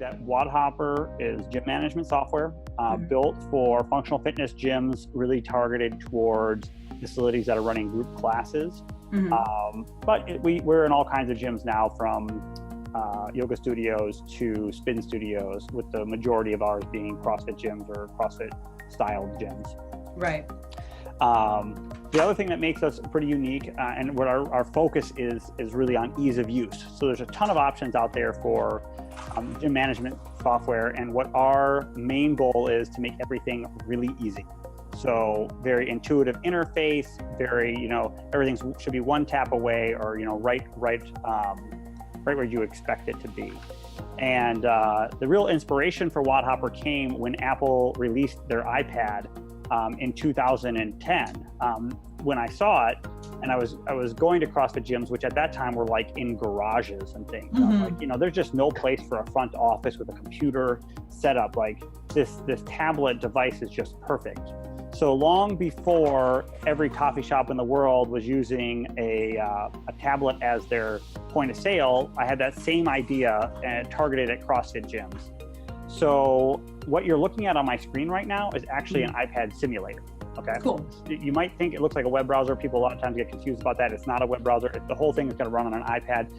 that WODHOPPER is gym management software built for functional fitness gyms, really targeted towards facilities that are running group classes. But we're in all kinds of gyms now, from yoga studios to spin studios, with the majority of ours being CrossFit gyms or CrossFit styled gyms. Right. The other thing that makes us pretty unique, and what our focus is really on ease of use. So there's a ton of options out there for gym management software, and what our main goal is to make everything really easy. So very intuitive interface, very, everything should be one tap away, or, right where you expect it to be. And the real inspiration for WODHOPPER came when Apple released their iPad in 2010. When I saw it, and I was going to CrossFit gyms, which at that time were like in garages and things. I'm like, there's just no place for a front office with a computer set up. Like this tablet device is just perfect. So long before every coffee shop in the world was using a tablet as their point of sale, I had that same idea and targeted at CrossFit gyms. So what you're looking at on my screen right now is actually an iPad simulator. Okay. Cool. You might think it looks like a web browser. People a lot of times get confused about that. It's not a web browser. The whole thing is going to run on an iPad.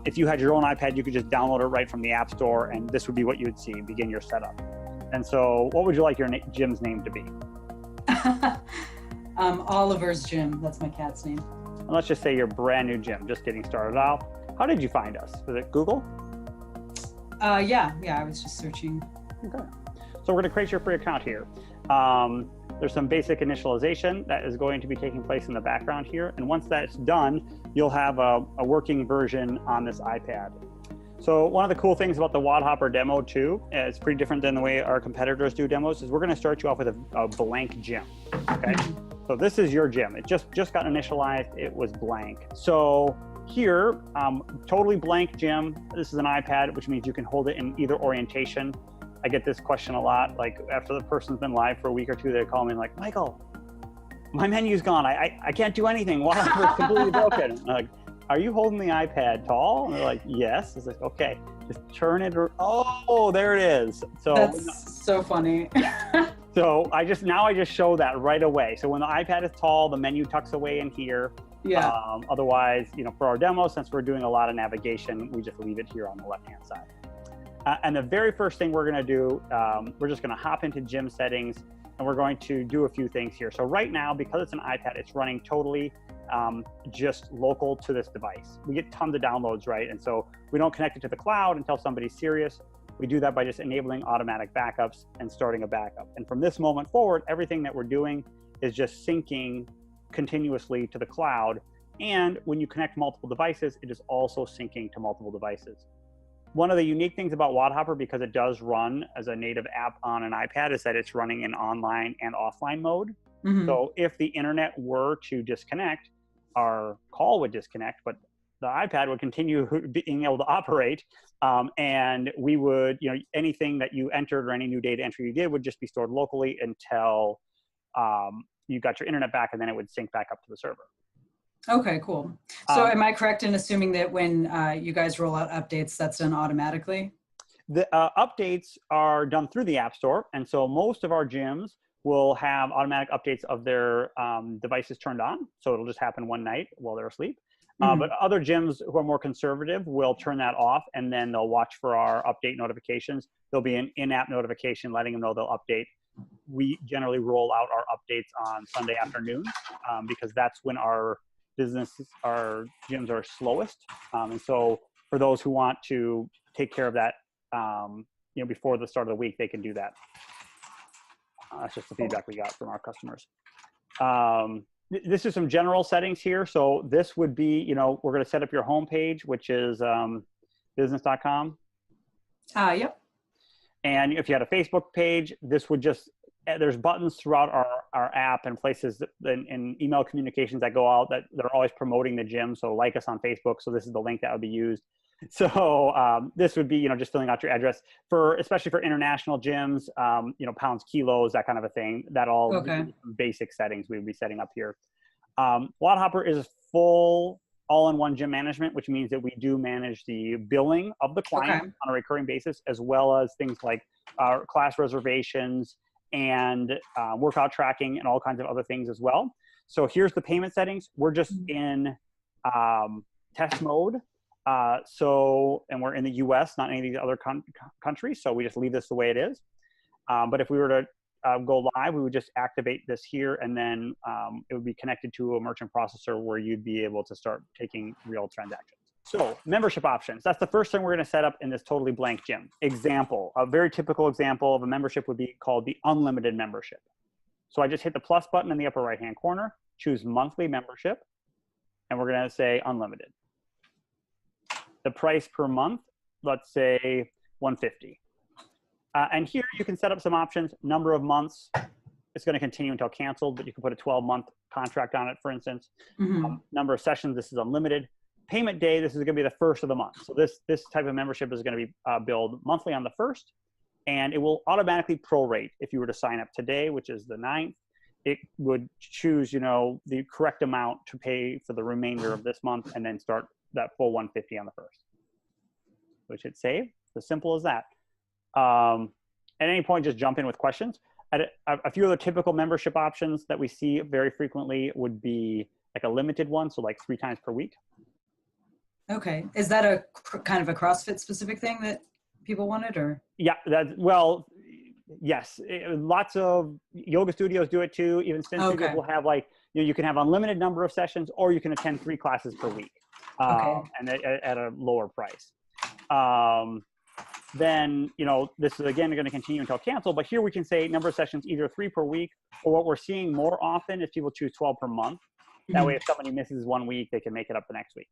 If you had your own iPad, you could just download it right from the App Store, and this would be what you would see, begin your setup. And so what would you like your gym's name to be? Oliver's Gym. That's my cat's name. And let's just say your brand new gym, just getting started out. How did you find us? Was it Google? Yeah, I was just searching. Okay. So we're going to create your free account here. There's some basic initialization that is going to be taking place in the background here. And once that's done, you'll have a working version on this iPad. So one of the cool things about the WODHOPPER demo too, it's pretty different than the way our competitors do demos, is we're going to start you off with a blank gym. Okay. So this is your gym. It just got initialized. It was blank. So here, totally blank gym. This is an iPad, which means you can hold it in either orientation. I get this question a lot. Like after the person's been live for a week or two, they call me and like, Michael, my menu's gone. I can't do anything. WODHOPPER is completely broken. I'm like, are you holding the iPad tall? And they're like, yes. It's like, okay, just turn it. Oh, there it is. So that's so funny. So I just show that right away. So when the iPad is tall, the menu tucks away in here. Yeah. Otherwise, for our demo, since we're doing a lot of navigation, we just leave it here on the left-hand side. And the very first thing we're going to do, we're just going to hop into gym settings, and we're going to do a few things here. So right now, because it's an iPad, it's running totally just local to this device. We get tons of downloads, right? And so we don't connect it to the cloud until somebody's serious. We do that by just enabling automatic backups and starting a backup. And from this moment forward, everything that we're doing is just syncing continuously to the cloud. And when you connect multiple devices, it is also syncing to multiple devices. One of the unique things about WODHOPPER, because it does run as a native app on an iPad, is that it's running in online and offline mode. So if the internet were to disconnect, our call would disconnect, but the iPad would continue being able to operate. And we would, anything that you entered or any new data entry you did would just be stored locally until you got your internet back, and then it would sync back up to the server. Okay, cool. So am I correct in assuming that when you guys roll out updates, that's done automatically? The updates are done through the App Store. And so most of our gyms will have automatic updates of their devices turned on. So it'll just happen one night while they're asleep. But other gyms who are more conservative will turn that off, and then they'll watch for our update notifications. There'll be an in-app notification letting them know they'll update. We generally roll out our updates on Sunday afternoon because that's when our gyms are slowest. And so for those who want to take care of that, before the start of the week, they can do that. That's just the feedback we got from our customers. This is some general settings here. So this would be, we're going to set up your homepage, which is business.com. Yep. And if you had a Facebook page, this would just, there's buttons throughout our app and places in email communications that go out that they're always promoting the gym. So like us on Facebook. So this is the link that would be used. So this would be, just filling out your address especially for international gyms, pounds, kilos, that kind of a thing. That all basic settings we would be setting up here. WODHOPPER is full all-in-one gym management, which means that we do manage the billing of the client on a recurring basis, as well as things like class reservations and workout tracking and all kinds of other things as well. So here's the payment settings. We're just in test mode. And we're in the US, not any of these other countries. So we just leave this the way it is. But if we were to go live, we would just activate this here, and then it would be connected to a merchant processor where you'd be able to start taking real transactions. So membership options, that's the first thing we're going to set up in this totally blank gym. Example, a very typical example of a membership would be called the unlimited membership. So I just hit the plus button in the upper right hand corner, choose monthly membership, and we're going to say unlimited. The price per month, let's say $150. And here you can set up some options. Number of months, it's going to continue until canceled, but you can put a 12-month contract on it, for instance. Number of sessions, this is unlimited. Payment day, this is going to be the first of the month. So this type of membership is going to be billed monthly on the 1st, and it will automatically prorate. If you were to sign up today, which is the 9th, it would choose, the correct amount to pay for the remainder of this month, and then start that full $150 on the 1st. Which hit save. It's as simple as that. At any point, just jump in with questions. A few of the typical membership options that we see very frequently would be like a limited one, so like 3 times per week. Okay. Is that a kind of a CrossFit specific thing that people wanted, or? Yeah, well, yes. Lots of yoga studios do it too. Even spin studios will have you can have unlimited number of sessions, or you can attend 3 classes per week, and at a lower price. Then, this is again going to continue until cancel, but here we can say number of sessions, either 3 per week, or what we're seeing more often is people choose 12 per month. That way, if somebody misses 1 week, they can make it up the next week.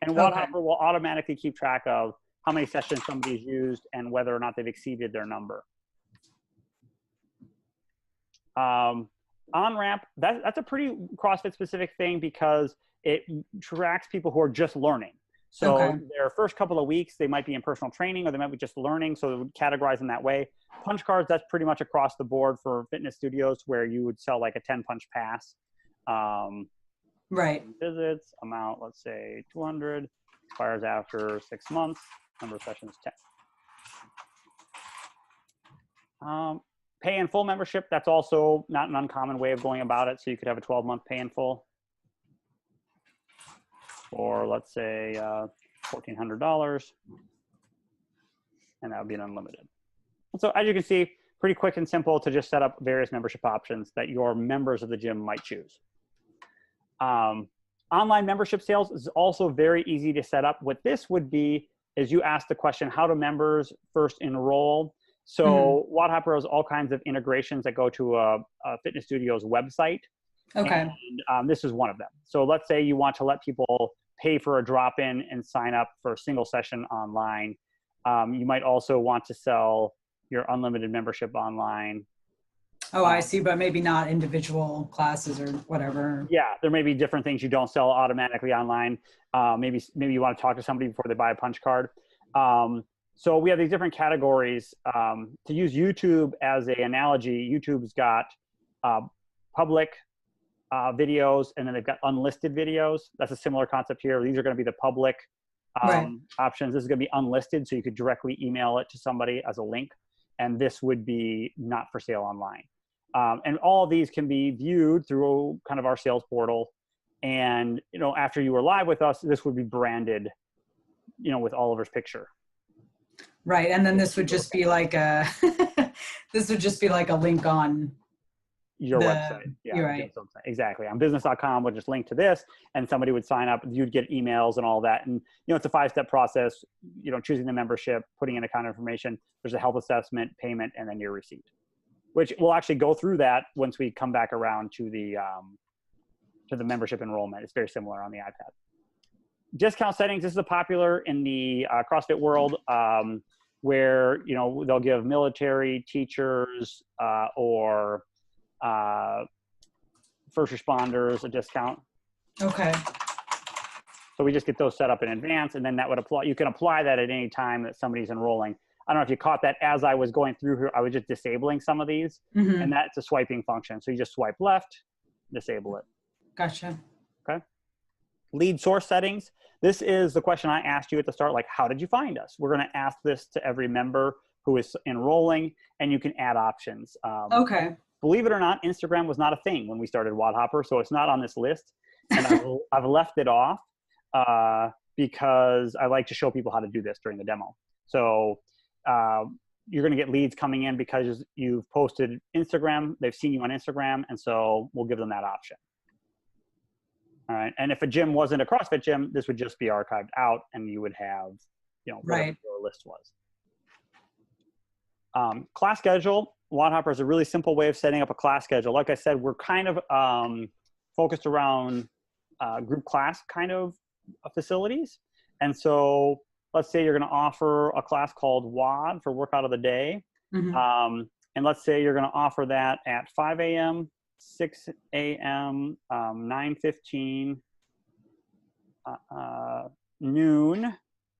And WODHOPPER will automatically keep track of how many sessions somebody's used and whether or not they've exceeded their number. On-ramp, that's a pretty CrossFit specific thing because it tracks people who are just learning. So their first couple of weeks, they might be in personal training, or they might be just learning. So it would categorize them that way. Punch cards, that's pretty much across the board for fitness studios, where you would sell like a 10 punch pass. Visits, amount, let's say 200, expires after 6 months, number of sessions 10. Pay in full membership, that's also not an uncommon way of going about it. So you could have a 12-month pay in full. Or let's say $1,400, and that would be an unlimited. So as you can see, pretty quick and simple to just set up various membership options that your members of the gym might choose. Online membership sales is also very easy to set up. What this would be is you ask the question, how do members first enroll? So WODHOPPER has all kinds of integrations that go to a fitness studio's website. And this is one of them. So let's say you want to let people pay for a drop-in and sign up for a single session online. You might also want to sell your unlimited membership online. I see, but maybe not individual classes or whatever. Yeah, there may be different things you don't sell automatically online. Maybe you want to talk to somebody before they buy a punch card. So we have these different categories. To use YouTube as an analogy, YouTube's got public videos, and then they've got unlisted videos. That's a similar concept here. These are going to be the public options. This is going to be unlisted, so you could directly email it to somebody as a link, and this would be not for sale online. And all of these can be viewed through kind of our sales portal. And after you were live with us, this would be branded, with Oliver's picture. Right, and then this would just be like a this would just be like a link on your website. Yeah, you're right. Exactly. On business.com would just link to this, and somebody would sign up. You'd get emails and all that. And, it's a 5-step process, choosing the membership, putting in account information. There's a health assessment, payment, and then your receipt, which we'll actually go through that once we come back around to the membership enrollment. It's very similar on the iPad. Discount settings. This is popular in the CrossFit world, where, they'll give military, teachers, or first responders a discount. Okay. So we just get those set up in advance, and then that would apply. You can apply that at any time that somebody's enrolling. I don't know if you caught that as I was going through here. I was just disabling some of these, and that's a swiping function. So you just swipe left, disable it. Gotcha. Okay. Lead source settings. This is the question I asked you at the start, like, how did you find us? We're going to ask this to every member who is enrolling, and you can add options. Okay. Believe it or not, Instagram was not a thing when we started WODHOPPER, so it's not on this list. And I've left it off because I like to show people how to do this during the demo. So you're going to get leads coming in because you've posted Instagram, they've seen you on Instagram, and so we'll give them that option. All right. And if a gym wasn't a CrossFit gym, this would just be archived out, and you would have, whatever your list was. Class schedule. WODHOPPER is a really simple way of setting up a class schedule. Like I said, we're kind of focused around group class kind of facilities. And so let's say you're going to offer a class called WOD for workout of the day. And let's say you're going to offer that at 5 a.m., 6 a.m., 9:15, noon,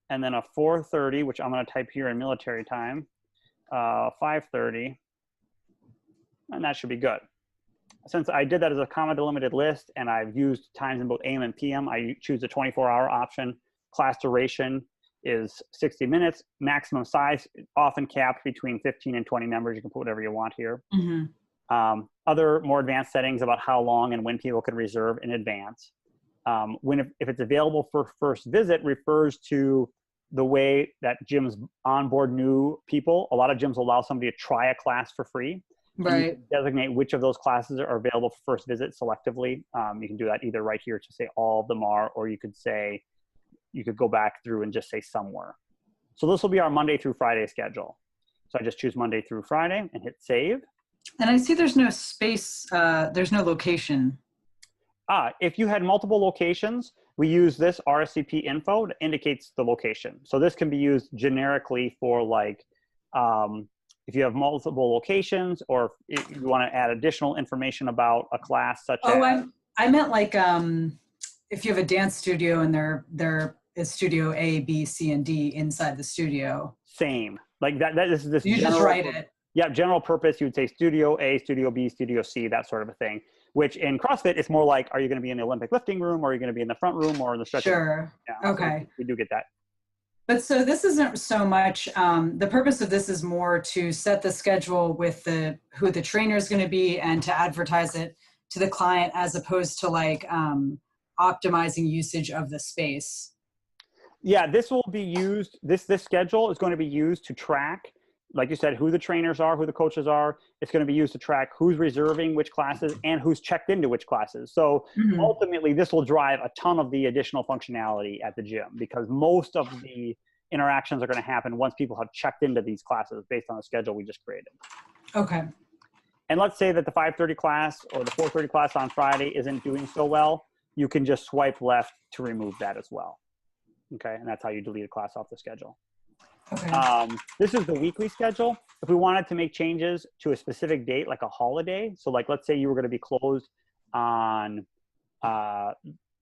and then a 4:30, which I'm going to type here in military time, 5:30, and that should be good. Since I did that as a comma delimited list and I've used times in both AM and PM, I choose the 24-hour option. Class duration is 60 minutes. Maximum size, often capped between 15 and 20 members. You can put whatever you want here. Other more advanced settings about how long and when people can reserve in advance. If it's available for first visit, refers to the way that gyms onboard new people. A lot of gyms allow somebody to try a class for free. Right. You can designate which of those classes are available for first visit selectively. You can do that either right here to say all of them are, or you could say, you could go back through and just say somewhere. So this will be our Monday through Friday schedule. So I just choose Monday through Friday and hit save. And I see there's no space, there's no location. If you had multiple locations, we use this RSVP info that indicates the location. So this can be used generically for like, if you have multiple locations, or if you want to add additional information about a class such as... I meant like if you have a dance studio and there is studio A, B, C, and D inside the studio. Same. Like that is this. You just write it. Yeah, general purpose, you would say studio A, studio B, studio C, that sort of a thing. Which in CrossFit, it's more like, are you going to be in the Olympic lifting room, or are you going to be in the front room, or in the stretching room? Sure. Yeah, okay. So we do get that. But so this isn't so much, the purpose of this is more to set the schedule with who the trainer is going to be and to advertise it to the client, as opposed to like optimizing usage of the space. Yeah, this will be used, this schedule is going to be used to track, like you said, who the trainers are, who the coaches are. It's going to be used to track who's reserving which classes and who's checked into which classes. So ultimately, this will drive a ton of the additional functionality at the gym, because most of the interactions are going to happen once people have checked into these classes based on the schedule we just created. Okay. And let's say that the 5:30 class or the 4:30 class on Friday isn't doing so well. You can just swipe left to remove that as well. Okay, and that's how you delete a class off the schedule. Okay. This is the weekly schedule. If we wanted to make changes to a specific date, like a holiday, so like let's say you were going to be closed on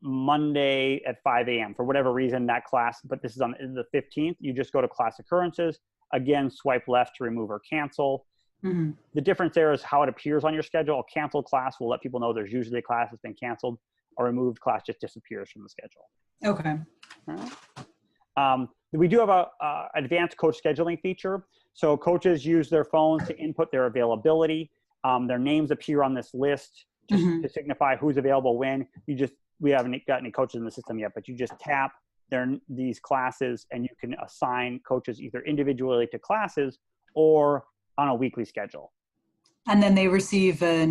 Monday at 5 a.m. for whatever reason, that class, but this is on the 15th, you just go to class occurrences, again, swipe left to remove or cancel. The difference there is how it appears on your schedule. A canceled class will let people know there's usually a class that's been canceled. A removed class just disappears from the schedule. Okay. All right. We do have a advanced coach scheduling feature. So coaches use their phones to input their availability. Their names appear on this list just to signify who's available when. We haven't got any coaches in the system yet, but you just tap these classes and you can assign coaches either individually to classes or on a weekly schedule. And then they receive a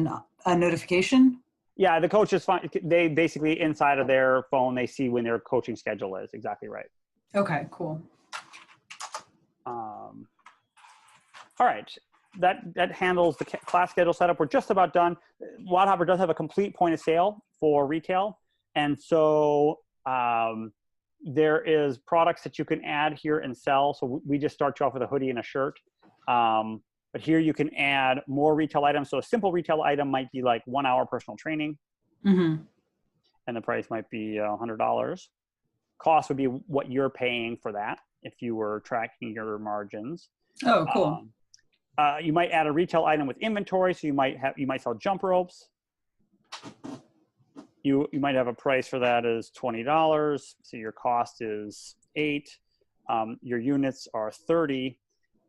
notification? Yeah, the coaches, they basically, inside of their phone, they see when their coaching schedule is. Exactly right. Okay, cool. All right, that handles the class schedule setup. We're just about done. WODHOPPER does have a complete point of sale for retail. And so there is products that you can add here and sell. So we just start you off with a hoodie and a shirt. But here you can add more retail items. So a simple retail item might be like 1 hour personal training. And the price might be $100. Cost would be what you're paying for that if you were tracking your margins. Oh, cool. You might add a retail item with inventory. So you might sell jump ropes. you might have a price for that is $20. So your cost is $8. Your units are 30.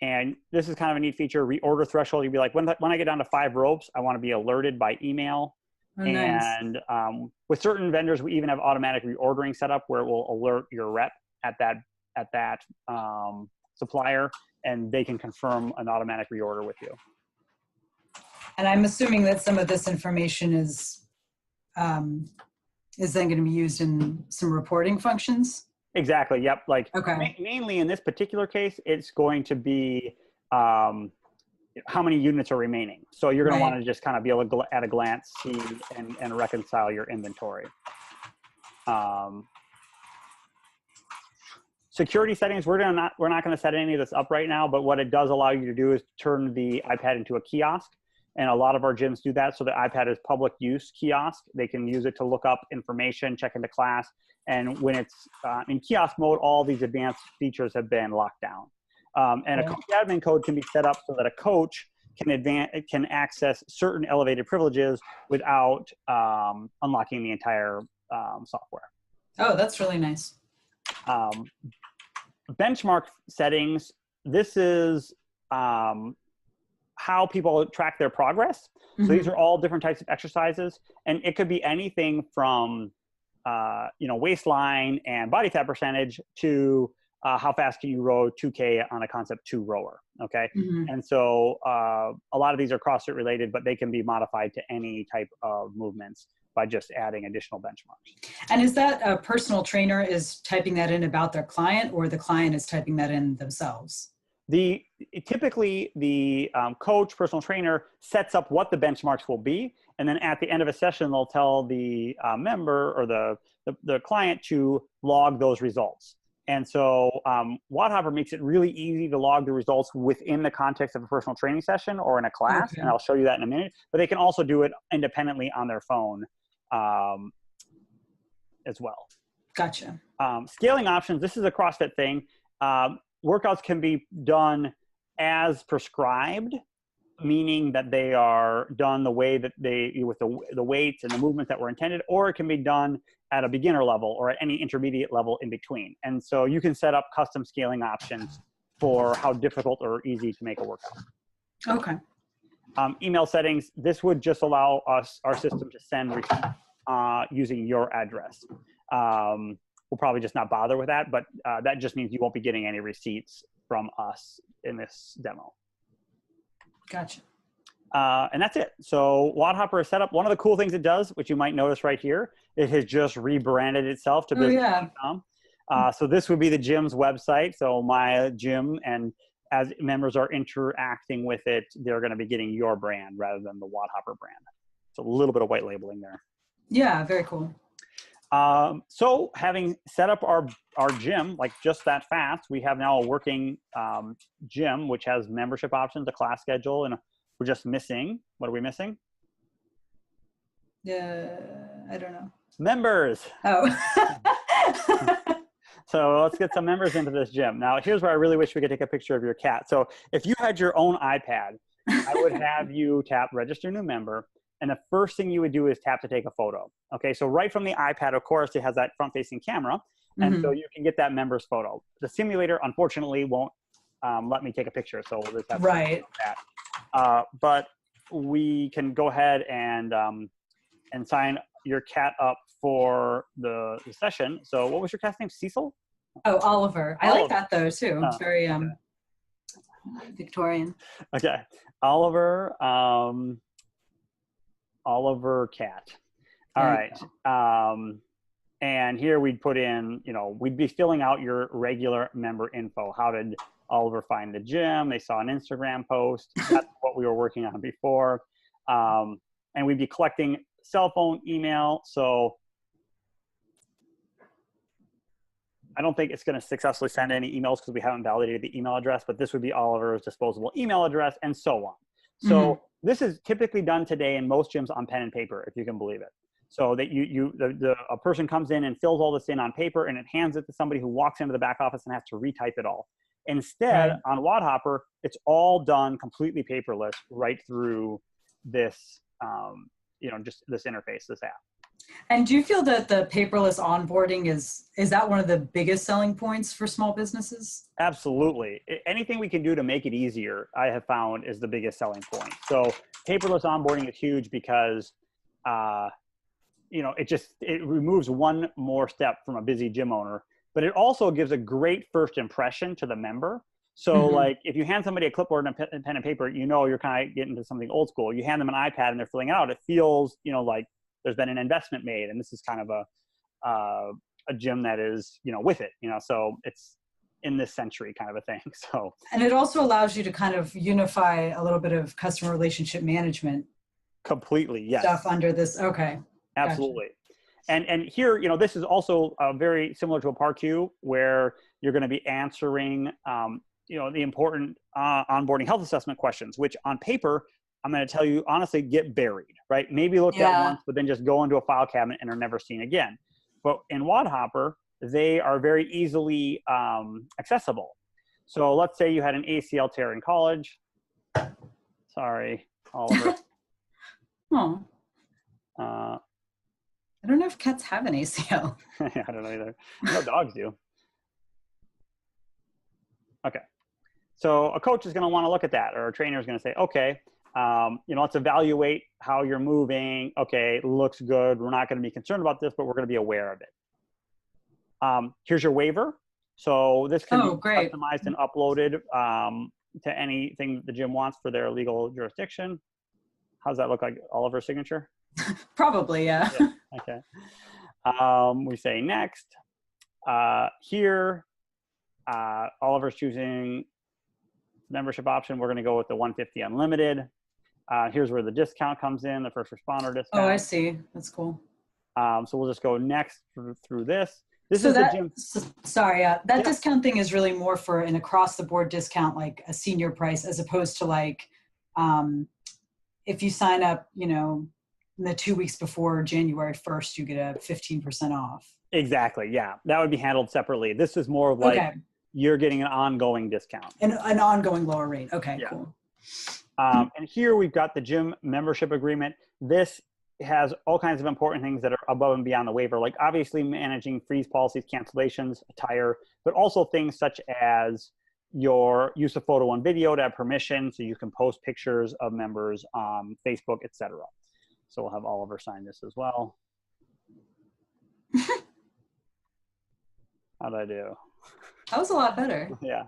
And this is kind of a neat feature, reorder threshold. You'd be like, when I get down to 5 ropes, I want to be alerted by email. Oh, nice. And with certain vendors, we even have automatic reordering set up where it will alert your rep at that supplier, and they can confirm an automatic reorder with you. And I'm assuming that some of this information is then going to be used in some reporting functions? Exactly. Yep. Like okay. Mainly in this particular case, it's going to be how many units are remaining. So you're going to want to just kind of be able to at a glance see and reconcile your inventory. Security settings, we're not going to set any of this up right now, but what it does allow you to do is turn the iPad into a kiosk. And a lot of our gyms do that. So the iPad is public use kiosk. They can use it to look up information, check into class. And when it's in kiosk mode, all these advanced features have been locked down. And a coach admin code can be set up so that a coach can access certain elevated privileges without unlocking the entire software. Oh, that's really nice. Benchmark settings. This is how people track their progress. So these are all different types of exercises, and it could be anything from waistline and body fat percentage to how fast can you row 2K on a Concept 2 rower. Okay. And so a lot of these are CrossFit related, but they can be modified to any type of movements by just adding additional benchmarks. And is that a personal trainer is typing that in about their client, or the client is typing that in themselves? Typically the coach, personal trainer sets up what the benchmarks will be. And then at the end of a session, they'll tell the member or the client to log those results. And so WODHOPPER makes it really easy to log the results within the context of a personal training session or in a class. Okay. And I'll show you that in a minute, but they can also do it independently on their phone as well. Gotcha. Scaling options. This is a CrossFit thing. Workouts can be done as prescribed, meaning that they are done the way that with the weights and the movements that were intended, or it can be done at a beginner level or at any intermediate level in between. And so you can set up custom scaling options for how difficult or easy to make a workout. Okay. Email settings. This would just allow our system to send receipts using your address. We'll probably just not bother with that, but that just means you won't be getting any receipts from us in this demo. Gotcha. And that's it. So WODHOPPER is set up. One of the cool things it does, which you might notice right here, it has just rebranded itself to business.com. So this would be the gym's website. So my gym, and as members are interacting with it, they're going to be getting your brand rather than the WODHOPPER brand. So a little bit of white labeling there. Yeah, very cool. So having set up our gym, like just that fast, we have now a working gym, which has membership options, a class schedule, and we're just missing, what are we missing? I don't know. Members. Oh. So let's get some members into this gym. Now, here's where I really wish we could take a picture of your cat. So if you had your own iPad, I would have you tap register new member. And the first thing you would do is tap to take a photo. Okay, so right from the iPad, of course, it has that front-facing camera. And so you can get that member's photo. The simulator, unfortunately, won't let me take a picture. So we'll just have to do that. But we can go ahead and sign your cat up for the session. So what was your cat's name? Cecil? Oh, Oliver. I like that, though, too. It's very okay. Victorian. Okay. Oliver cat. All right. And here we'd put in, we'd be filling out your regular member info. How did Oliver find the gym? They saw an Instagram post. That's what we were working on before. And we'd be collecting cell phone, email. So I don't think it's going to successfully send any emails because we haven't validated the email address, but this would be Oliver's disposable email address and so on. So this is typically done today in most gyms on pen and paper, if you can believe it. So that a person comes in and fills all this in on paper and it hands it to somebody who walks into the back office and has to retype it all. Instead, on WODHOPPER, it's all done completely paperless right through this, just this interface, this app. And do you feel that the paperless onboarding is that one of the biggest selling points for small businesses? Absolutely. Anything we can do to make it easier, I have found, is the biggest selling point. So paperless onboarding is huge because, you know, it removes one more step from a busy gym owner, but it also gives a great first impression to the member. So like if you hand somebody a clipboard and a pen and paper, you know, you're kind of getting to something old school. You hand them an iPad and they're filling it out. It feels, you know, like there's been an investment made, and this is kind of a gym that is, you know, with it, you know, so it's in this century kind of a thing. So, And it also allows you to kind of unify a little bit of customer relationship management completely, yes. Stuff under this. Okay. Absolutely. Gotcha. And here, you know, this is also very similar to a PAR-Q where you're going to be answering, you know, the important onboarding health assessment questions, which on paper, I'm going to tell you, honestly, get buried, right? Maybe looked at once, but then just go into a file cabinet and are never seen again. But in WODHOPPER, they are very easily accessible. So let's say you had an ACL tear in college. Sorry, Oliver. Oh. I don't know if cats have an ACL. Yeah, I don't know either. No, dogs do. Okay. So a coach is going to want to look at that, or a trainer is going to say, okay, you know, let's evaluate how you're moving. Okay, looks good. We're not going to be concerned about this, but we're going to be aware of it. Here's your waiver. So this can be customized and uploaded to anything the gym wants for their legal jurisdiction. How's that look like? Oliver's signature? Probably, yeah. Okay. We say next. Here, Oliver's choosing membership option. We're going to go with the 150 unlimited. Here's where the discount comes in, the first responder discount. Oh, I see. That's cool. So we'll just go next through this. This so is that, the gym. Sorry, that discount thing is really more for an across the board discount, like a senior price, as opposed to like, if you sign up, you know, the 2 weeks before January 1st, you get a 15% off. Exactly. Yeah. That would be handled separately. This is more of like, you're getting an ongoing discount. An ongoing lower rate. Okay, cool. And here we've got the gym membership agreement. This has all kinds of important things that are above and beyond the waiver, like obviously managing freeze policies, cancellations, attire, but also things such as your use of photo and video to have permission so you can post pictures of members on Facebook, etc. So we'll have Oliver sign this as well. How'd I do? That was a lot better. Yeah.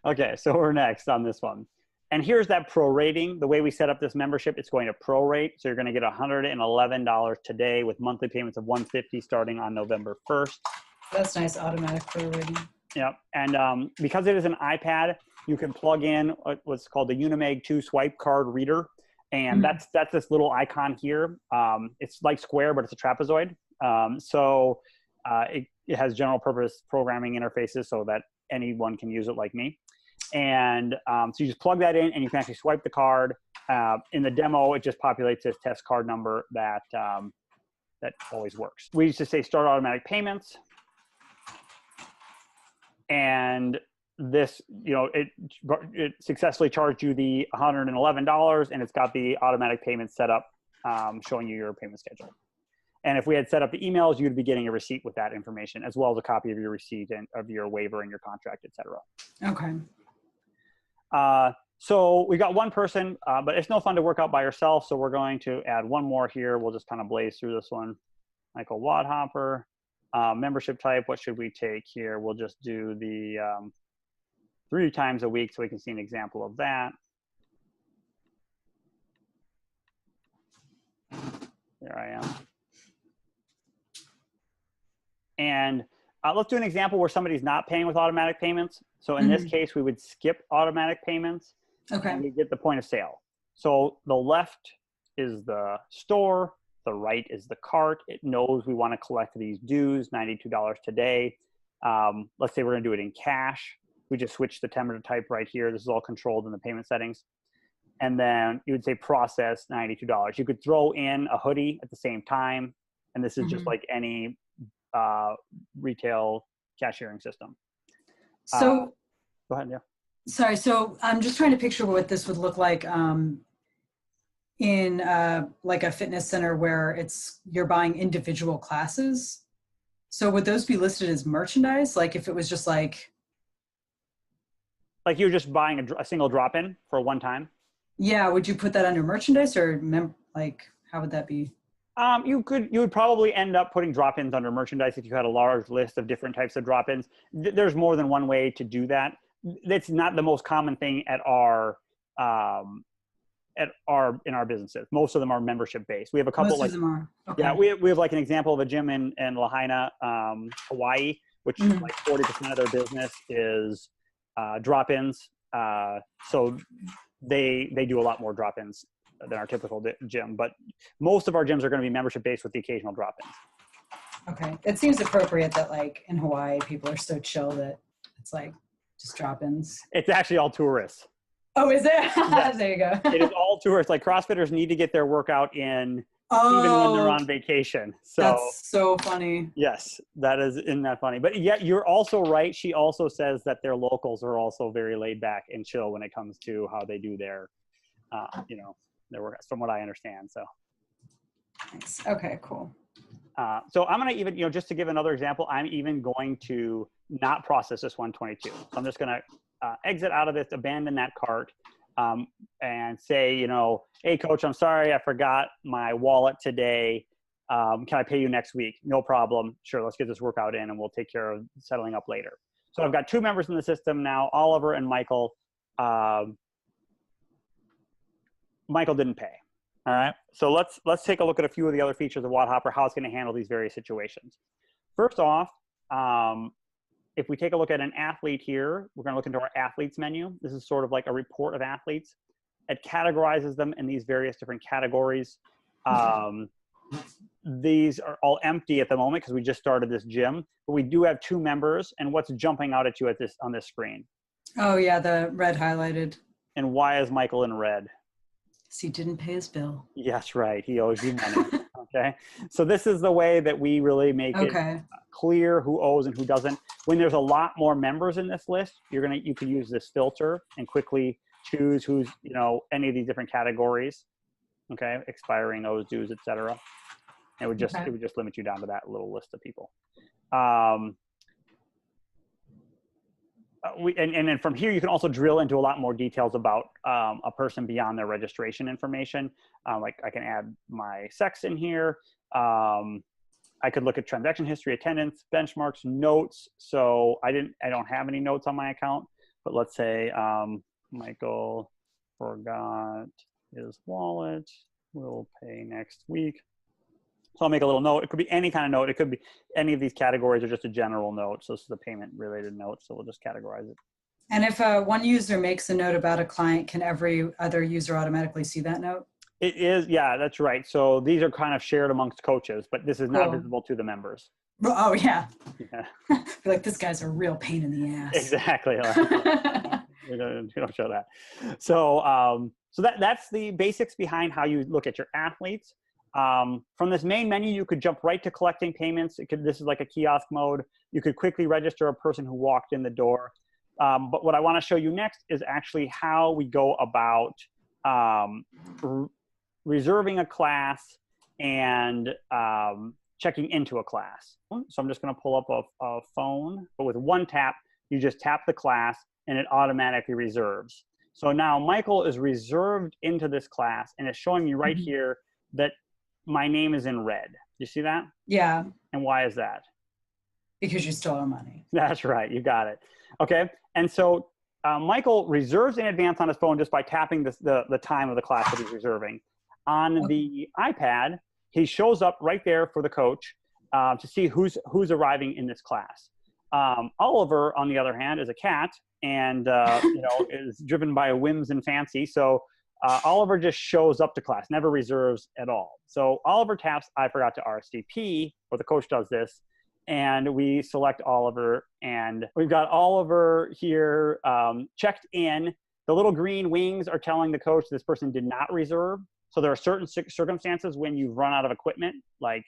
Okay, so we're next on this one. And here's that prorating. The way we set up this membership, it's going to prorate. So you're going to get $111 today with monthly payments of $150 starting on November 1st. That's nice, automatic prorating. Yep. And because it is an iPad, you can plug in what's called the Unimag 2 swipe card reader. And that's this little icon here. It's like Square, but it's a trapezoid. It has general purpose programming interfaces so that anyone can use it like me. And so you just plug that in and you can actually swipe the card. In the demo, it just populates this test card number that always works. We used to say start automatic payments. And this, you know, it successfully charged you the $111 and it's got the automatic payment set up showing you your payment schedule. And if we had set up the emails, you'd be getting a receipt with that information, as well as a copy of your receipt and of your waiver and your contract, et cetera. Okay. So we got one person, but it's no fun to work out by yourself. So we're going to add one more here. We'll just kind of blaze through this one. Michael WODHOPPER. Membership type, what should we take here? We'll just do the 3 times a week so we can see an example of that. There I am. And let's do an example where somebody's not paying with automatic payments. So in this case, we would skip automatic payments. Okay. And we get the point of sale. So the left is the store. The right is the cart. It knows we want to collect these dues, $92 today. Let's say we're going to do it in cash. We just switch the temperature type right here. This is all controlled in the payment settings. And then you would say process $92. You could throw in a hoodie at the same time. And this is just like any retail cashiering system. So go ahead, yeah. Sorry, so I'm just trying to picture what this would look like. in like a fitness center where you're buying individual classes. So would those be listed as merchandise? Like if it was just like you're just buying a single drop-in for one time? yeah, would you put that under merchandise or like how would that be? You would probably end up putting drop-ins under merchandise if you had a large list of different types of drop-ins. There's more than one way to do that. That's not the most common thing in our businesses. Most of them are membership based. We have a couple Most of them are. Okay. Yeah, we have like an example of a gym in Lahaina, Hawaii, which like 40% of their business is drop-ins. So they do a lot more drop-ins than our typical gym, but most of our gyms are going to be membership based with the occasional drop-ins. Okay. It seems appropriate that like in Hawaii, people are so chill that it's like just drop-ins. It's actually all tourists. Oh, is it? Yes. There you go. It is all tourists. Like CrossFitters need to get their workout in even when they're on vacation. So that's so funny. yes, isn't that funny? But yet you're also right. She also says that their locals are also very laid back and chill when it comes to how they do their work, from what I understand. So Nice. Okay, cool. so I'm going to even, just to give another example, I'm even going to not process this 122. So I'm just going to exit out of this, abandon that cart, and say, hey, coach, I'm sorry, I forgot my wallet today. Can I pay you next week? No problem. Sure, let's get this workout in and we'll take care of settling up later. So I've got two members in the system now, Oliver and Michael. Michael didn't pay. All right. So let's take a look at a few of the other features of WODHOPPER, how it's going to handle these various situations. First off, if we take a look at an athlete here, we're going to look into our athletes menu. This is sort of like a report of athletes. It categorizes them in these various different categories. These are all empty at the moment because we just started this gym, but we do have two members. And what's jumping out at you on this screen? Oh yeah, the red highlighted. And why is Michael in red? Because he didn't pay his bill. Yes, right. He owes you money. Okay. So this is the way that we really make it clear who owes and who doesn't. When there's a lot more members in this list, you can use this filter and quickly choose who's, any of these different categories. Okay. Expiring, owes, dues, etc. It would just limit you down to that little list of people. And then from here, you can also drill into a lot more details about a person beyond their registration information. Like I can add my sex in here. I could look at transaction history, attendance, benchmarks, notes. So I don't have any notes on my account, but let's say Michael forgot his wallet. We'll pay next week. So I'll make a little note. It could be any kind of note. It could be any of these categories or just a general note. So this is a payment related note. So we'll just categorize it. And if one user makes a note about a client, can every other user automatically see that note? It is. Yeah, that's right. So these are kind of shared amongst coaches, but this is not visible to the members. Oh yeah. Yeah. Like this guy's a real pain in the ass. Exactly. We don't show that. So, so that's the basics behind how you look at your athletes. From this main menu, you could jump right to collecting payments. This is like a kiosk mode. You could quickly register a person who walked in the door. But what I want to show you next is actually how we go about reserving a class and checking into a class. So I'm just going to pull up a phone, but with one tap, you just tap the class and it automatically reserves. So now Michael is reserved into this class and it's showing me right here that my name is in red. You see that? Yeah. And why is that? Because you stole our money. That's right. You got it. Okay. And so Michael reserves in advance on his phone just by tapping the time of the class that he's reserving. On the iPad, he shows up right there for the coach to see who's arriving in this class. Oliver, on the other hand, is a cat and is driven by whims and fancy. So Oliver just shows up to class, never reserves at all. So Oliver taps, I forgot to RSVP, or the coach does this, and we select Oliver, and we've got Oliver here checked in. The little green wings are telling the coach this person did not reserve. So there are certain circumstances when you've run out of equipment, like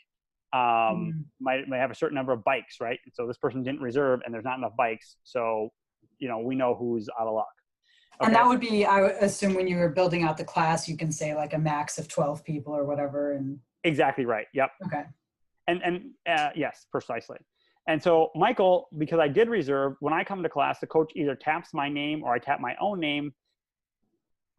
might have a certain number of bikes, right? And so this person didn't reserve and there's not enough bikes. So, we know who's out of luck. And that would be, I would assume when you were building out the class, you can say like a max of 12 people or whatever. And Exactly right. Yep. okay. And yes, precisely. And so Michael, because I did reserve, when I come to class, the coach either taps my name or I tap my own name.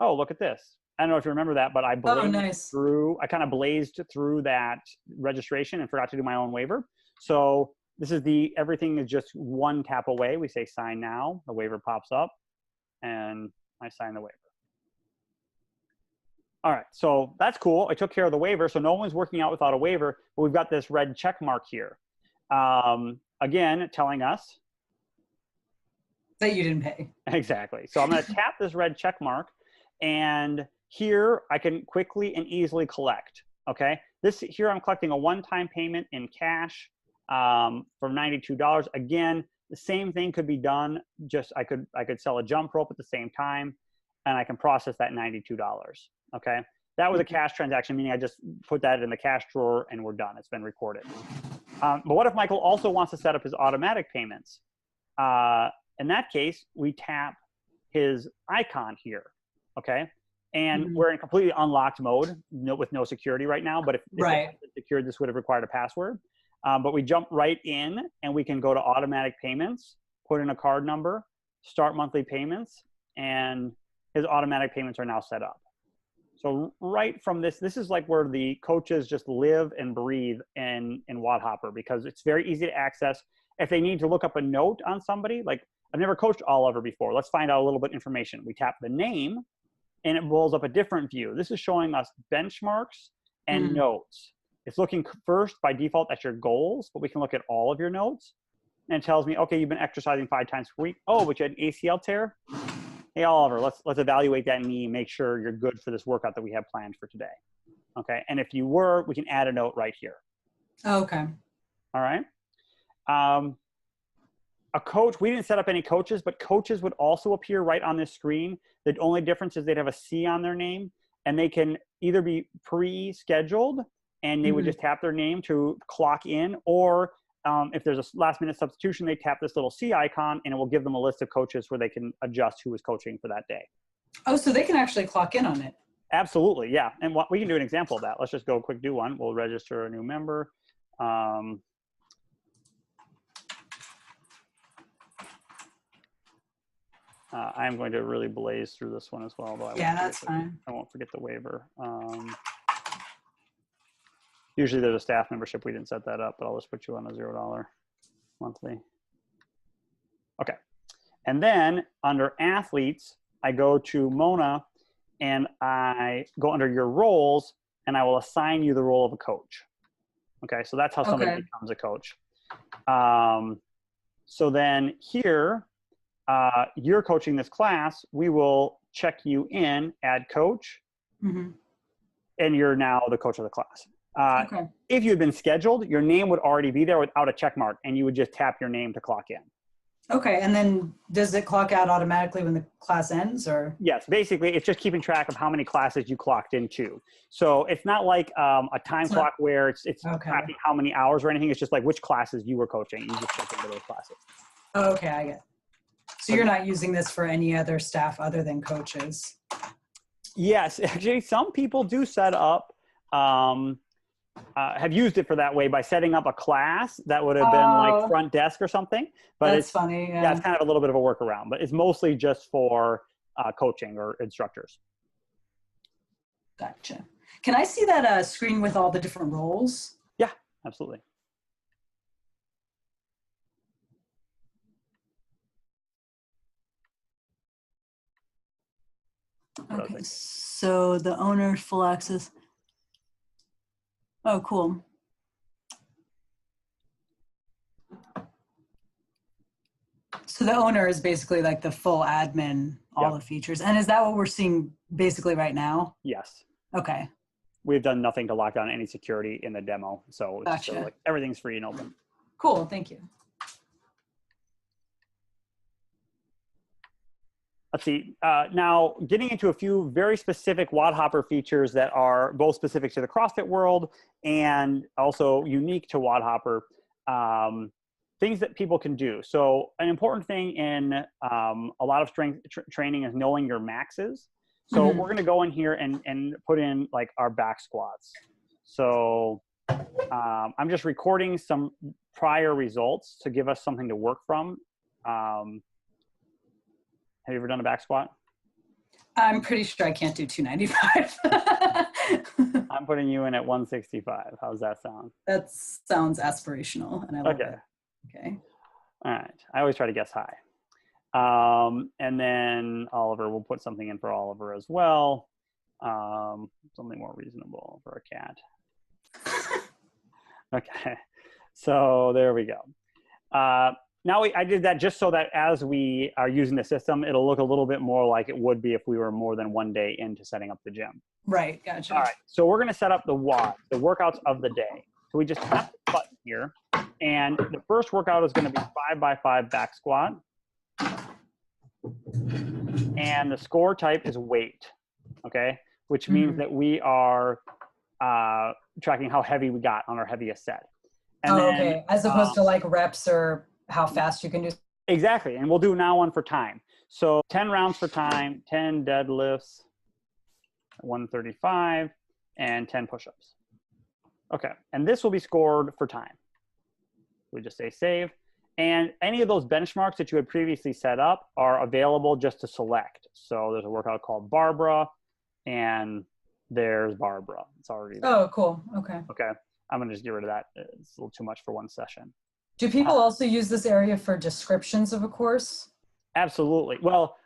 Oh, look at this. I don't know if you remember that, but I I kind of blazed through that registration and forgot to do my own waiver. So this is everything is just one tap away. We say sign now, the waiver pops up and I sign the waiver. All right, so that's cool. I took care of the waiver, so no one's working out without a waiver, but we've got this red check mark here. Again, telling us that you didn't pay. Exactly. So I'm going to tap this red check mark, and here I can quickly and easily collect. Okay, here I'm collecting a one-time payment in cash for $92. Again, the same thing could be done. Just I could sell a jump rope at the same time, and I can process that $92. Okay, that was a cash transaction, meaning I just put that in the cash drawer and we're done. It's been recorded. But what if Michael also wants to set up his automatic payments? In that case, we tap his icon here. Okay, and we're in completely unlocked mode, with no security right now. But if it wasn't secured, this would have required a password. But we jump right in and we can go to automatic payments, put in a card number, start monthly payments, and his automatic payments are now set up. So right from this is like where the coaches just live and breathe in WODHOPPER, because it's very easy to access. If they need to look up a note on somebody, like I've never coached Oliver before, let's find out a little bit of information. We tap the name and it rolls up a different view. This is showing us benchmarks and notes. It's looking first by default at your goals, but we can look at all of your notes, and it tells me, okay, you've been exercising 5 times per week. Oh, but you had an ACL tear. Hey, Oliver, let's evaluate that knee and make sure you're good for this workout that we have planned for today. Okay, and if you were, we can add a note right here. Okay. All right. A coach, we didn't set up any coaches, but coaches would also appear right on this screen. The only difference is they'd have a C on their name, and they can either be pre-scheduled and they would just tap their name to clock in, or if there's a last-minute substitution, they tap this little C icon and it will give them a list of coaches where they can adjust who is coaching for that day. Oh, so they can actually clock in on it. Absolutely, yeah. And we can do an example of that. Let's just go quick, do one. We'll register a new member. I'm going to really blaze through this one as well. Though that's fine. I won't forget the waiver. Usually there's a staff membership. We didn't set that up, but I'll just put you on a $0 monthly. Okay. And then under athletes, I go to Mona and I go under your roles and I will assign you the role of a coach. Okay. So that's how somebody becomes a coach. So then here, you're coaching this class, we will check you in, add coach, and you're now the coach of the class. If you had been scheduled, your name would already be there without a check mark, and you would just tap your name to clock in. Okay, and then does it clock out automatically when the class ends, or? Yes, basically it's just keeping track of how many classes you clocked into. So it's not like a time clock where it's tracking how many hours or anything. It's just like which classes you were coaching. You just check into those classes. Oh, okay, I get it. So you're not using this for any other staff other than coaches? Yes, actually some people do set up, have used it for that way by setting up a class that would have been like front desk or something. But that's funny. Yeah, it's kind of a little bit of a workaround, but it's mostly just for coaching or instructors. Gotcha. Can I see that screen with all the different roles? Yeah, absolutely. Okay, so the owner, full access. Oh, cool. So the owner is basically like the full admin, all the features. And is that what we're seeing basically right now? Yes. Okay. We've done nothing to lock down any security in the demo. So it's just like everything's free and open. Cool, thank you. Let's see, now getting into a few very specific WODHOPPER features that are both specific to the CrossFit world and also unique to WODHOPPER. things that people can do. So an important thing in a lot of strength training is knowing your maxes. So we're going to go in here and put in like our back squats. So I'm just recording some prior results to give us something to work from. Have you ever done a back squat? I'm pretty sure I can't do 295. I'm putting you in at 165. How's that sound? That sounds aspirational, and I love it. Okay. All right. I always try to guess high. And then Oliver, we'll put something in for Oliver as well. Something more reasonable for a cat. Okay. So there we go. Now I did that just so that as we are using the system, it'll look a little bit more like it would be if we were more than one day into setting up the gym. Right. Gotcha. All right. So we're going to set up the WOD, the workouts of the day. So we just tap the button here. And the first workout is going to be 5x5 back squat. And the score type is weight. Okay. Which means that we are tracking how heavy we got on our heaviest set. And then, okay. As opposed to like reps or how fast you can do. Exactly. And we'll do now one for time. So 10 rounds for time, 10 deadlifts, 135, and 10 push-ups. Okay. And this will be scored for time. We just say save. And any of those benchmarks that you had previously set up are available just to select. So there's a workout called Barbara, and there's Barbara. It's already there. Oh, cool. Okay. Okay. I'm going to just get rid of that. It's a little too much for one session. Do people also use this area for descriptions of a course? Absolutely. Well,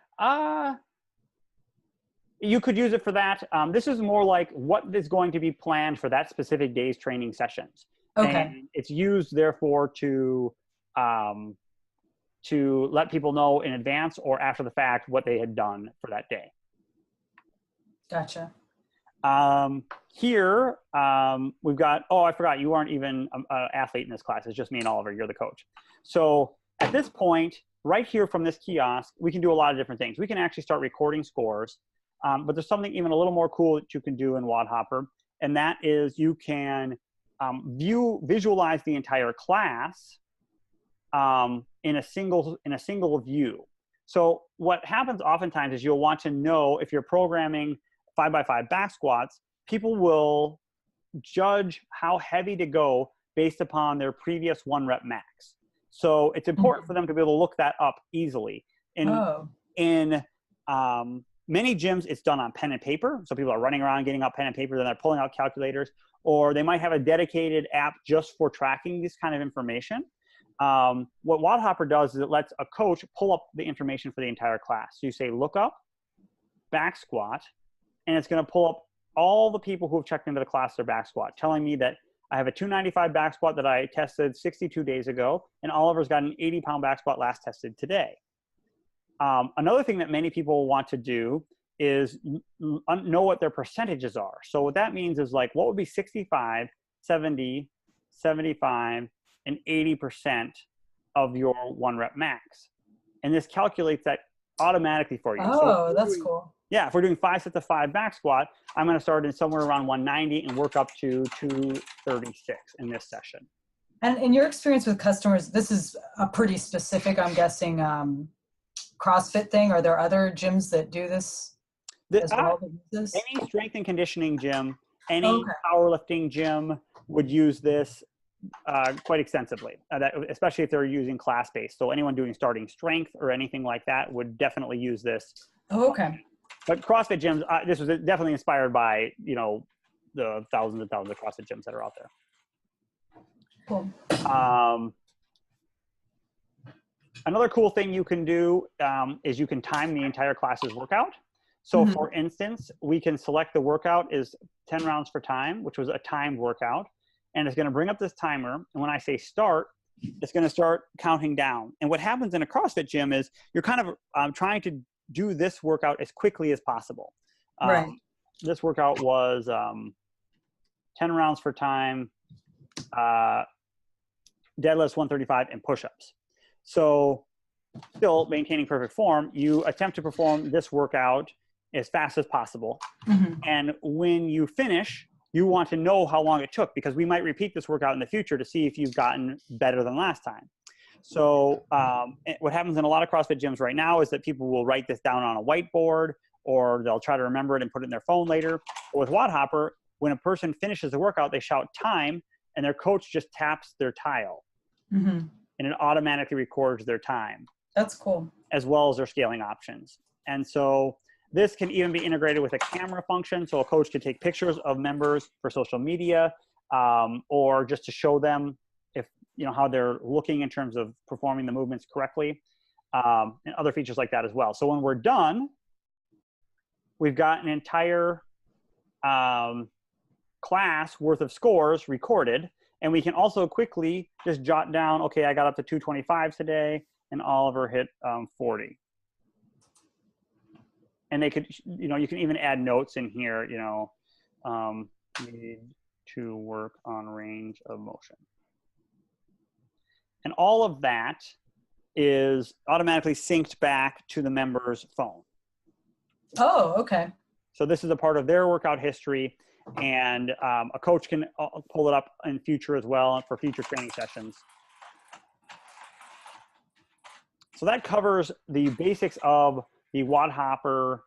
you could use it for that. This is more like what is going to be planned for that specific day's training sessions. Okay. And it's used, therefore, to let people know in advance or after the fact what they had done for that day. Gotcha. Here, we've got, oh, I forgot, you aren't even an athlete in this class. It's just me and Oliver. You're the coach. So at this point, right here from this kiosk, we can do a lot of different things. We can actually start recording scores, but there's something even a little more cool that you can do in WODHOPPER, and that is you can visualize the entire class in a single view. So what happens oftentimes is you'll want to know if you're programming 5x5 back squats, people will judge how heavy to go based upon their previous 1 rep max. So it's important for them to be able to look that up easily. In many gyms, it's done on pen and paper. So people are running around, getting out pen and paper, then they're pulling out calculators, or they might have a dedicated app just for tracking this kind of information. What WODHOPPER does is it lets a coach pull up the information for the entire class. So you say, look up back squat, and it's going to pull up all the people who have checked into the class their back squat, telling me that I have a 295 back squat that I tested 62 days ago, and Oliver's got an 80-pound back squat last tested today. Another thing that many people want to do is know what their percentages are. So what that means is like, what would be 65, 70, 75, and 80% of your 1 rep max? And this calculates that automatically for you. Oh, that's cool. Yeah, if we're doing 5 sets of 5 back squat, I'm going to start in somewhere around 190 and work up to 236 in this session. And in your experience with customers, this is a pretty specific, I'm guessing, CrossFit thing. Are there other gyms that do this as well? Any strength and conditioning gym, any powerlifting gym would use this quite extensively, especially if they're using class-based. So anyone doing starting strength or anything like that would definitely use this. Oh, okay. But CrossFit gyms, this was definitely inspired by, you know, the thousands and thousands of CrossFit gyms that are out there. Cool. Another cool thing you can do is you can time the entire class's workout. So for instance, we can select the workout is 10 rounds for time, which was a timed workout. And it's going to bring up this timer. And when I say start, it's going to start counting down. And what happens in a CrossFit gym is you're kind of trying to do this workout as quickly as possible. Right. This workout was 10 rounds for time, deadlifts 135, and push-ups. So still maintaining perfect form, you attempt to perform this workout as fast as possible. And when you finish, you want to know how long it took, because we might repeat this workout in the future to see if you've gotten better than last time. So what happens in a lot of CrossFit gyms right now is that people will write this down on a whiteboard, or they'll try to remember it and put it in their phone later. But with WODHOPPER, when a person finishes the workout, they shout time, and their coach just taps their tile, Mm-hmm. and it automatically records their time, That's cool. as well as their scaling options. And so this can even be integrated with a camera function, so a coach can take pictures of members for social media, or just to show them if, how they're looking in terms of performing the movements correctly, and other features like that as well. So when we're done, we've got an entire class worth of scores recorded, and we can also quickly just jot down, okay, I got up to 225 today, and Oliver hit 40. And they could, you can even add notes in here, need to work on range of motion. And all of that is automatically synced back to the member's phone. Oh, okay. So this is a part of their workout history, and a coach can pull it up in future as well for future training sessions. So that covers the basics of the WODHOPPER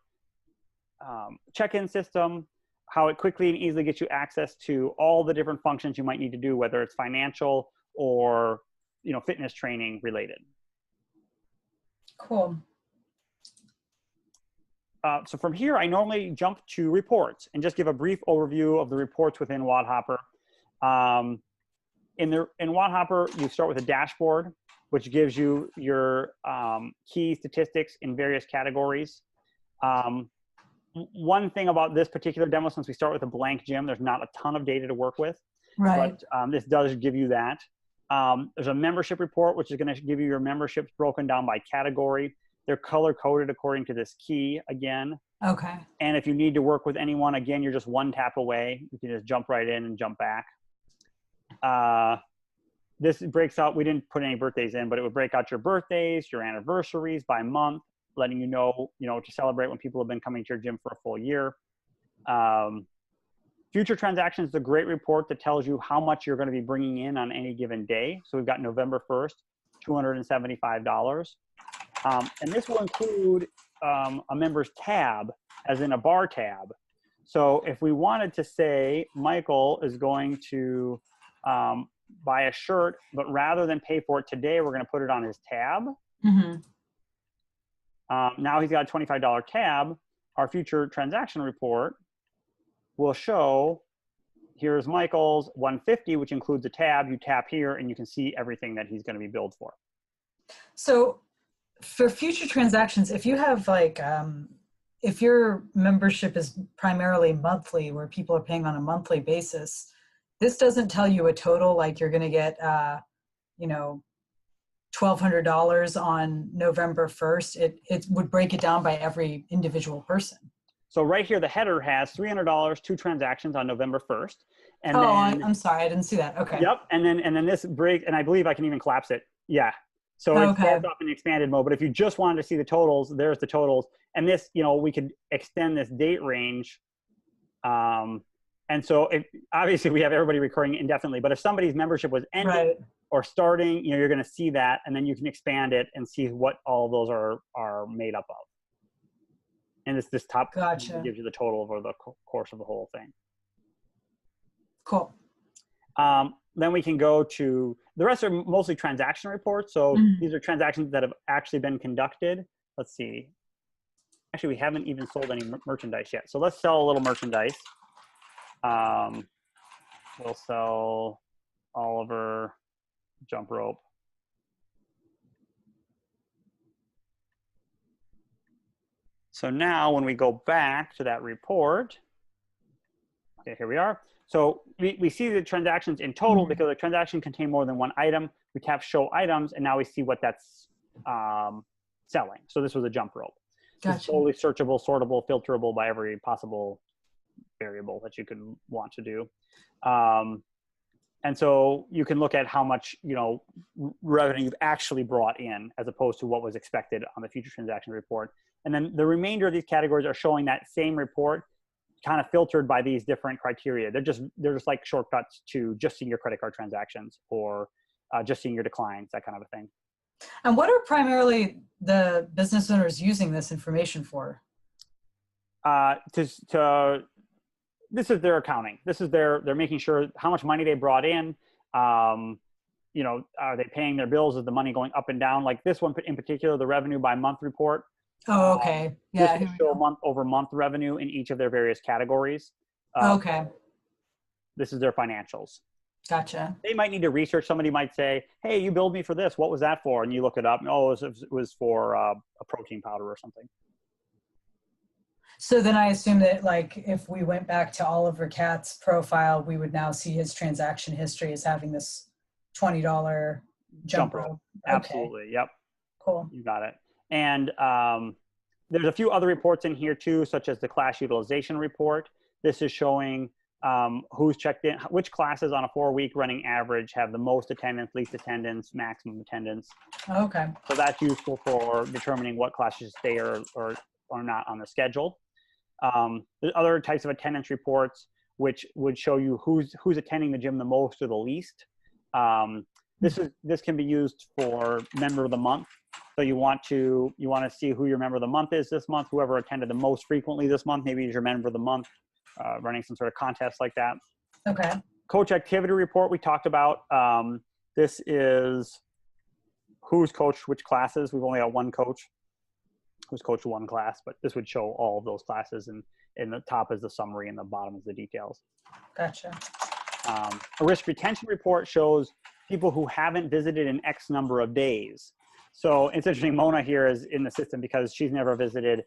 check-in system, how it quickly and easily gets you access to all the different functions you might need to do, whether it's financial or fitness training related. Cool. So from here, I normally jump to reports and just give a brief overview of the reports within WODHOPPER. In WODHOPPER, you start with a dashboard, which gives you your key statistics in various categories. One thing about this particular demo, since we start with a blank gym, there's not a ton of data to work with. Right. But this does give you that. There's a membership report, which is going to give you your memberships broken down by category. They're color-coded according to this key again. Okay. And if you need to work with anyone, again, you're just one tap away. You can just jump right in and jump back. This breaks out, we didn't put any birthdays in, but it would break out your birthdays, your anniversaries by month, letting you know to celebrate when people have been coming to your gym for a full year. Future transactions is a great report that tells you how much you're going to be bringing in on any given day. So we've got November 1st, $275. And this will include a member's tab, as in a bar tab. So if we wanted to say Michael is going to buy a shirt, but rather than pay for it today, we're going to put it on his tab. Mm-hmm. Now he's got a $25 tab. Our future transaction report will show, here's Michael's 150, which includes a tab. You tap here and you can see everything that he's going to be billed for. So for future transactions, if you have if your membership is primarily monthly, where people are paying on a monthly basis, this doesn't tell you a total, like you're going to get, $1,200 on November 1st. It would break it down by every individual person. So right here, the header has $300, 2 transactions on November 1st. And then, I'm sorry, I didn't see that. Okay. Yep. And then this break, and I believe I can even collapse it. Yeah. So it starts off in expanded mode, but if you just wanted to see the totals, there's the totals. And this, we could extend this date range. And so obviously we have everybody recurring indefinitely, but if somebody's membership was ending or starting, you're going to see that, and then you can expand it and see what all of those are made up of. And it's this top gives you the total over the course of the whole thing. Cool. Then we can go to, the rest are mostly transaction reports. So these are transactions that have actually been conducted. Let's see. Actually, we haven't even sold any merchandise yet. So let's sell a little merchandise. We'll sell Oliver jump rope. So now when we go back to that report, okay, here we are. So we see the transactions in total because the transaction contained more than one item. We tap show items, and now we see what that's selling. So this was a jump rope. Gotcha. It's totally searchable, sortable, filterable by every possible variable that you could want to do. And so you can look at how much, revenue you've actually brought in as opposed to what was expected on the future transaction report. And then the remainder of these categories are showing that same report kind of filtered by these different criteria. They're just like shortcuts to just seeing your credit card transactions or just seeing your declines, that kind of a thing. And what are primarily the business owners using this information for? This is their accounting. This is they're making sure how much money they brought in. You know, are they paying their bills? Is the money going up and down? Like this one in particular, the revenue by month report. Oh, okay. Yeah. This will show month over month revenue in each of their various categories. Okay. This is their financials. Gotcha. They might need to research. Somebody might say, hey, you billed me for this. What was that for? And you look it up. And, oh, it was for a protein powder or something. So then I assume that like if we went back to Oliver Katz's profile, we would now see his transaction history as having this $20 jump rope. Okay. Absolutely. Yep. Cool. You got it. And there's a few other reports in here too, such as the class utilization report. This is showing who's checked in, which classes on a 4-week running average have the most attendance, least attendance, maximum attendance. Okay. So that's useful for determining what classes stay or not on the schedule. There's other types of attendance reports which would show you who's attending the gym the most or the least. This can be used for member of the month. So you want to see who your member of the month is this month. Whoever attended the most frequently this month, maybe is your member of the month. Running some sort of contest like that. Okay. Coach activity report we talked about. This is who's coached which classes. We've only got one coach who's coached one class, but this would show all of those classes, and in the top is the summary and the bottom is the details. Gotcha. A risk retention report shows people who haven't visited in X number of days. So it's interesting, Mona here is in the system because she's never visited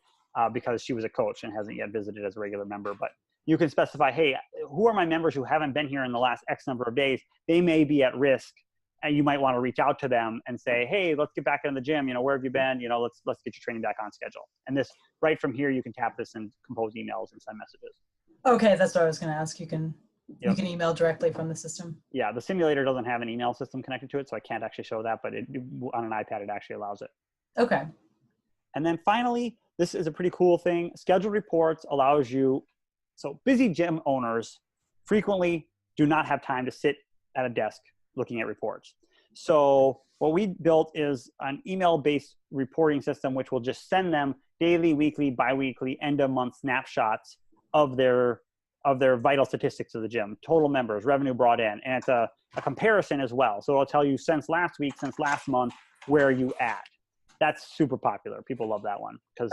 because she was a coach and hasn't yet visited as a regular member. But you can specify, hey, who are my members who haven't been here in the last X number of days? They may be at risk, and you might want to reach out to them and say, hey, let's get back in the gym. You know, where have you been? You know, let's get your training back on schedule. And this, right from here, you can tap this and compose emails and send messages. Okay, that's what I was going to ask. You can email directly from the system. Yeah, the simulator doesn't have an email system connected to it, so I can't actually show that, but on an iPad, it actually allows it. Okay. And then finally, this is a pretty cool thing. Scheduled reports allows you, so busy gym owners frequently do not have time to sit at a desk looking at reports. So what we built is an email-based reporting system, which will just send them daily, weekly, bi-weekly, end-of-month snapshots of their vital statistics of the gym, total members, revenue brought in. And it's a comparison as well. So it'll tell you since last week, since last month, where are you at? That's super popular. People love that one because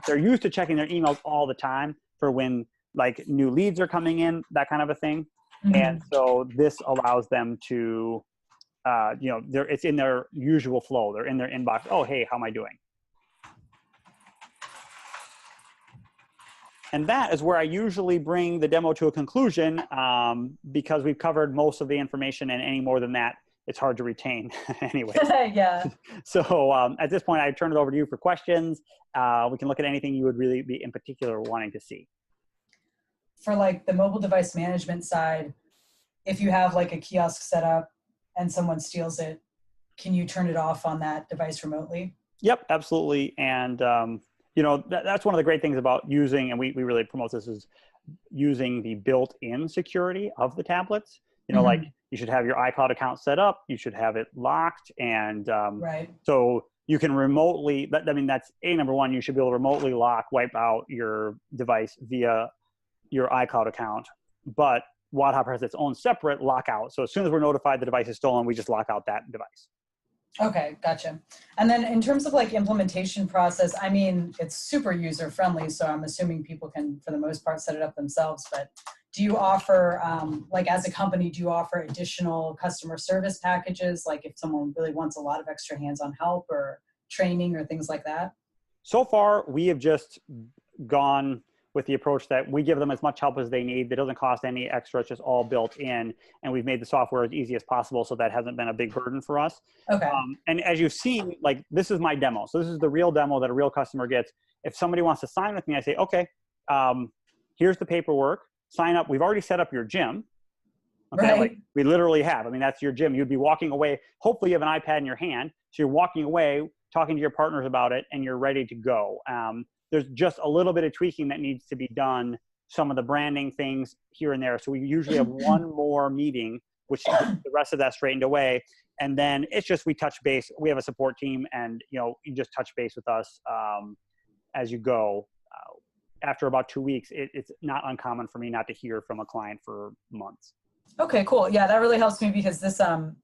they're used to checking their emails all the time for when like new leads are coming in, that kind of a thing. Mm-hmm. And so this allows them to, it's in their usual flow. They're in their inbox. Oh, hey, how am I doing? And that is where I usually bring the demo to a conclusion because we've covered most of the information, and any more than that, it's hard to retain anyway. Yeah. So at this point, I turn it over to you for questions. We can look at anything you would really be in particular wanting to see. For like the mobile device management side, if you have like a kiosk set up and someone steals it, can you turn it off on that device remotely? Yep, absolutely. And that's one of the great things about using, and we really promote this, is using the built-in security of the tablets. Like you should have your iCloud account set up, you should have it locked, and so you can remotely, that's number one, you should be able to remotely wipe out your device via your iCloud account. But WODHOPPER has its own separate lockout. So as soon as we're notified the device is stolen, we just lock out that device. Okay, gotcha. And then in terms of like implementation process, I mean, it's super user friendly. So I'm assuming people can, for the most part, set it up themselves. But do you offer, like as a company, do you offer additional customer service packages? Like if someone really wants a lot of extra hands-on help or training or things like that? So far, we have just gone with the approach that we give them as much help as they need. That doesn't cost any extra. It's just all built in. And we've made the software as easy as possible, so that hasn't been a big burden for us. Okay. And as you've seen, like this is my demo. So this is the real demo that a real customer gets. If somebody wants to sign with me, I say, okay, here's the paperwork. Sign up. We've already set up your gym. Okay, right. Like we literally have. I mean, that's your gym. You'd be walking away. Hopefully you have an iPad in your hand. So you're walking away, talking to your partners about it, and you're ready to go. There's just a little bit of tweaking that needs to be done, some of the branding things here and there. So we usually have one more meeting, which the rest of that straightened away. And then it's just, we touch base. We have a support team, and, you know, you just touch base with us as you go. After about 2 weeks, it's not uncommon for me not to hear from a client for months. Okay, cool. Yeah, that really helps me because this, I'm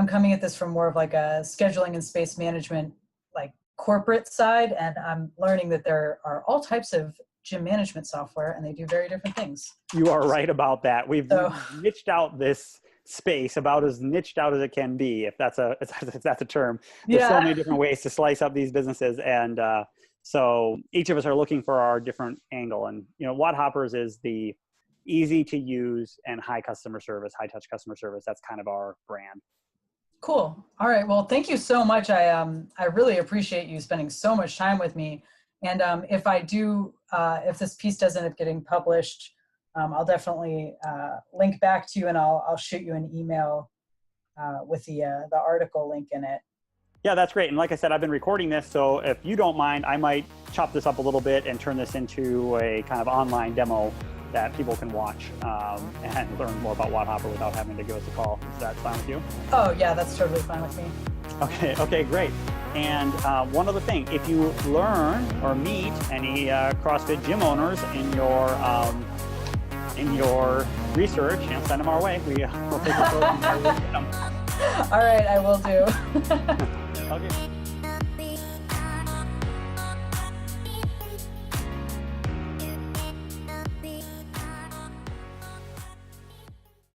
coming at this from more of like a scheduling and space management, like corporate side. And I'm learning that there are all types of gym management software and they do very different things. You are right about that. We've niched out this space, about as niched out as it can be, if that's a term. There's so many different ways to slice up these businesses. And so each of us are looking for our different angle. And, you know, WODHOPPERS is the easy to use and high customer service, high touch customer service. That's kind of our brand. Cool. All right. Well, thank you so much. I really appreciate you spending so much time with me. And if this piece does end up getting published, I'll definitely link back to you, and I'll shoot you an email with the article link in it. Yeah, that's great. And like I said, I've been recording this, so if you don't mind, I might chop this up a little bit and turn this into a kind of online demo that people can watch and learn more about WODHOPPER without having to give us a call. Is that fine with you? Oh yeah, that's totally fine with me. Okay, great. And one other thing, if you learn or meet any CrossFit gym owners in your research, you know, send them our way. We'll take a photo and them. All right, I will do. Okay.